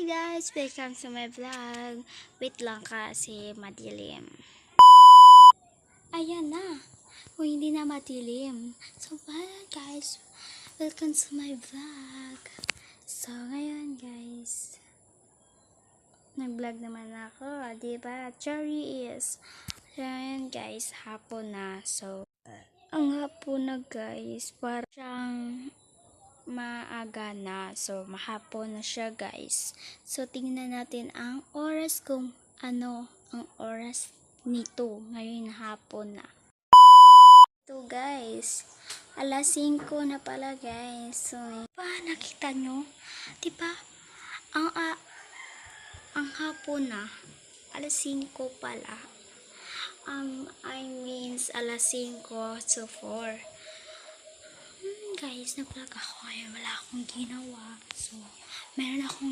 Hi guys! Welcome to my vlog. Wait lang kasi madilim. Ayan na. O hindi na madilim. So bye guys. Welcome to my vlog. So ngayon guys. Nag-vlog naman ako. Diba? Cherry is. So ngayon guys. Hapon na. So ang hapon na guys. Parang maaga na. So, mahapon na siya guys. So, tingnan natin ang oras kung ano ang oras nito. Ngayon hapon na. Ito guys. Alas 5 na pala guys. So, nakita nyo? Diba? Ang hapon na. Alas 5 pala. I means alas 5 to 4. Guys, nag-vlog ako ngayon. Wala akong ginawa. So, meron akong